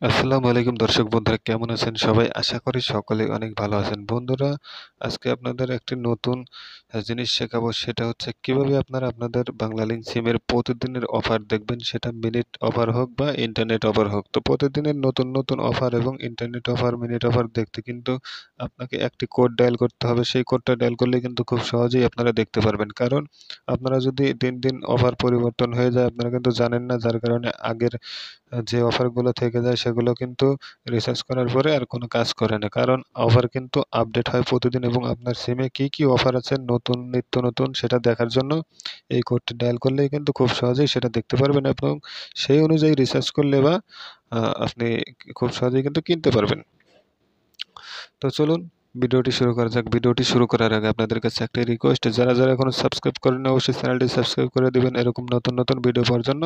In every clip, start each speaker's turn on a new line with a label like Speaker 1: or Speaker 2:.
Speaker 1: আসসালামু আলাইকুম দর্শক বন্ধুরা, কেমন আছেন সবাই? আশা করি সকলেই অনেক ভালো আছেন। বন্ধুরা, আজকে আপনাদের একটি নতুন জিনিস শেখাবো। সেটা হচ্ছে কিভাবে আপনারা আপনাদের বাংলালিংক সিমের প্রতিদিনের অফার দেখবেন, সেটা মিনিট অফার হোক বা ইন্টারনেট অফার হোক। তো প্রতিদিনের নতুন নতুন অফার এবং ইন্টারনেট অফার, মিনিট অফার দেখতে কিন্তু আপনাকে একটি কোড ডায়াল করতে হবে। সেই কোডটা ডায়াল করলে কিন্তু খুব সহজেই আপনারা দেখতে পারবেন। কারণ আপনারা যদি দিন দিন অফার পরিবর্তন হয়ে যায়, আপনারা কিন্তু জানেন না, যার কারণে আগের যে অফারগুলো থেকে যায় সেগুলো কিন্তু রিচার্জ করার পরে আর কোনো কাজ করে না। কারণ অফার কিন্তু আপডেট হয় প্রতিদিন, এবং আপনার সিমে কি অফার আছে নতুন নিত্য নতুন সেটা দেখার জন্য এই কোডটি ডায়াল করলেই কিন্তু খুব সহজেই সেটা দেখতে পারবেন, এবং সেই অনুযায়ী রিচার্জ করলে বা আপনি খুব সহজেই কিন্তু কিনতে পারবেন। তো চলুন ভিডিওটি শুরু করা যাক। ভিডিওটি শুরু করার আগে আপনাদের কাছে একটা রিকোয়েস্ট, যারা এখনো সাবস্ক্রাইব করেননি অবশ্যই চ্যানেলটি সাবস্ক্রাইব করে দিবেন এরকম নতুন নতুন ভিডিও পাওয়ার জন্য।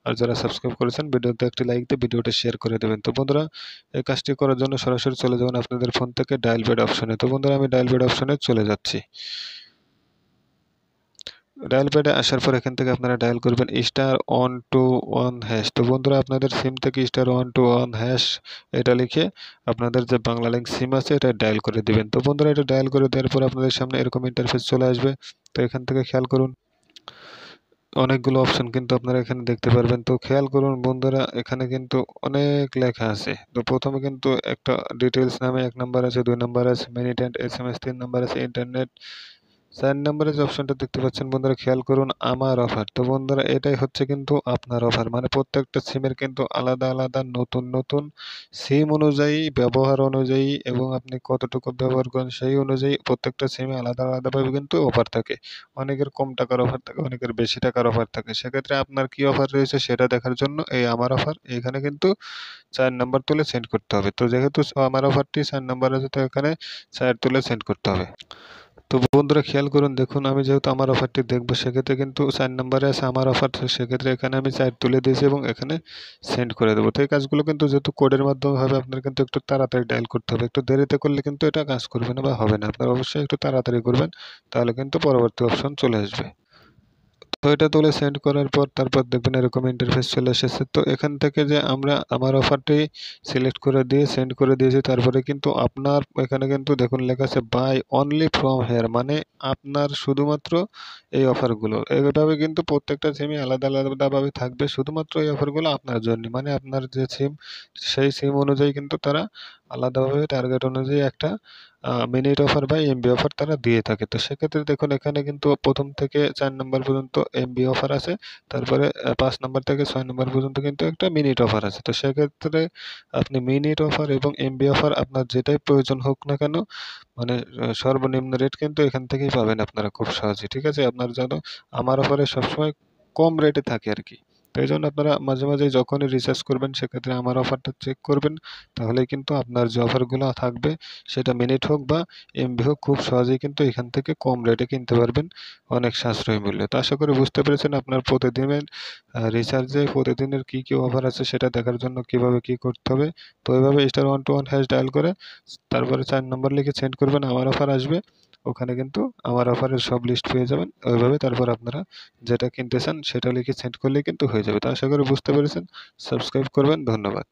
Speaker 1: আর যারা সাবস্ক্রাইব করেছেন ভিডিওতে একটি লাইক দিয়ে ভিডিওটা শেয়ার করে দেবেন। তো বন্ধুরা, এই কাজটি করার জন্য সরাসরি চলে যাবেন আপনাদের ফোন থেকে ডায়াল প্যাড অপশনে। তো বন্ধুরা, আমি ডায়াল প্যাড অপশনে চলে যাচ্ছি। ডায়াল প্যাডে আসার পর এখান থেকে আপনারা ডায়াল করবেন *121#। তো বন্ধুরা, আপনাদের সিম থেকে *121# এটা লিখে আপনাদের যে বাংলালিংক সিম আছে এটা ডায়াল করে দিবেন। তো বন্ধুরা, এটা ডায়াল করে দেওয়ার পর আপনাদের সামনে এরকম ইন্টারফেস চলে আসবে। তো এখান থেকে খেয়াল করুন, অনেকগুলো অপশন কিন্তু আপনারা এখানে দেখতে পারবেন। তো খেয়াল করুন বন্ধুরা, এখানে কিন্তু অনেক লেখা আছে। তো প্রথমে কিন্তু একটা ডিটেইলস নামে 1 নাম্বার আছে, 2 নাম্বার আছে, মিনিট এন্ড এসএমএস 3 নাম্বার আছে, ইন্টারনেট 4 নম্বরে যে অপশনটা দেখতে পাচ্ছেন বন্ধুরা, খেয়াল করুন আমার অফার। তো বন্ধুরা, এটাই হচ্ছে কিন্তু আপনার অফার। মানে প্রত্যেকটা সিমের কিন্তু আলাদা আলাদা নতুন নতুন সিম অনুযায়ী, ব্যবহার অনুযায়ী, এবং আপনি কতটুকু ব্যবহার করেন সেই অনুযায়ী প্রত্যেকটা সিমে আলাদা আলাদাভাবে কিন্তু অফার থাকে। অনেকের কম টাকার অফার থাকে, অনেকের বেশি টাকার অফার থাকে। সেক্ষেত্রে আপনার কি অফার রয়েছে সেটা দেখার জন্য এই আমার অফার এখানে কিন্তু 4 নাম্বার তুলে সেন্ড করতে হবে। তো যেহেতু আমার অফারটি 4 নাম্বার আছে, তো এখানে 4 তুলে সেন্ড করতে হবে। তো বন্ধুরা, খেয়াল করুন, দেখুন আমি যেহেতু আমার অফারটি দেখবো সেক্ষেত্রে কিন্তু 4 নম্বরে আছে আমার অফার, তো সেক্ষেত্রে এখানে আমি 4 তুলে দিয়েছি এবং এখানে সেন্ড করে দেবো। তো এই কাজগুলো কিন্তু যেহেতু কোডের মাধ্যমে হবে, আপনার কিন্তু একটু তাড়াতাড়ি ডায়াল করতে হবে। একটু দেরিতে করলে কিন্তু এটা কাজ করবে না বা হবে না। আপনারা অবশ্যই একটু তাড়াতাড়ি করবেন, তাহলে কিন্তু পরবর্তী অপশন চলে আসবে। তো এটা তুলে সেন্ড করার পর তারপর দেখবেন এরকম ইন্টারফেস চলে এসেছে। তো এখান থেকে যে আমরা আমার অফারটি সিলেক্ট করে দিয়ে সেন্ড করে দিয়েছি, তারপরে কিন্তু আপনার এখানে কিন্তু দেখুন লেখা আছে বাই অনলি ফ্রম হেয়ার, মানে আপনার শুধুমাত্র এই অফারগুলো। এইভাবে কিন্তু প্রত্যেকটা সিমই আলাদা আলাদাভাবে থাকবে, শুধুমাত্র এই অফারগুলো আপনার জন্য। মানে আপনার যে সিম সেই সিম অনুযায়ী কিন্তু তারা আলাদাভাবে টার্গেট অনুযায়ী একটা মিনিট অফার বা এমবি অফার তারা দিয়ে থাকে। তো সেক্ষেত্রে দেখুন এখানে কিন্তু প্রথম থেকে 4 নাম্বার পর্যন্ত এমবি অফার আছে। তারপরে 5 নাম্বার থেকে 6 নাম্বার পর্যন্ত কিন্তু একটা মিনিট অফার আছে। তো সেক্ষেত্রে আপনি মিনিট অফার এবং এমবি অফার আপনার যেটাই প্রয়োজন হোক না কেন, মানে সর্বনিম্ন রেট কিন্তু এখান থেকেই পাবেন আপনারা খুব সহজেই। ঠিক আছে? আপনার যেন আমার অফারে সবসময় কম রেটে থাকে আরকি। তো এইজন্য আপনারা মাঝে মাঝে যখনই রিচার্জ করবেন সেক্ষেত্রে আমার অফারটা চেক করবেন। তাহলেই কিন্তু আপনার যে অফারগুলো থাকবে সেটা মিনিট হোক বা এমবি হোক, খুব সহজেই কিন্তু এখান থেকে কম রেটে কিনতে পারবেন অনেক সাশ্রয়ী মূল্যে। তো আশা করি বুঝতে পেরেছেন আপনার প্রতিদিনের রিচার্জে প্রতিদিনের কি অফার আছে সেটা দেখার জন্য কিভাবে কি করতে হবে। তো এভাবে *121# ডায়াল করে তারপরে 4 নাম্বার লিখে সেন্ড করবেন, আমার অফার আসবে। ওখানে কিন্তু আমার অফারের সব লিস্ট পেয়ে যাবেন। ওইভাবে তারপর আপনারা যেটা কিনতে চান সেটা লিখে সেন্ড করলেই কিন্তু হয়ে যাবে। তো আশা করি বুঝতে পেরেছেন। সাবস্ক্রাইব করবেন। ধন্যবাদ।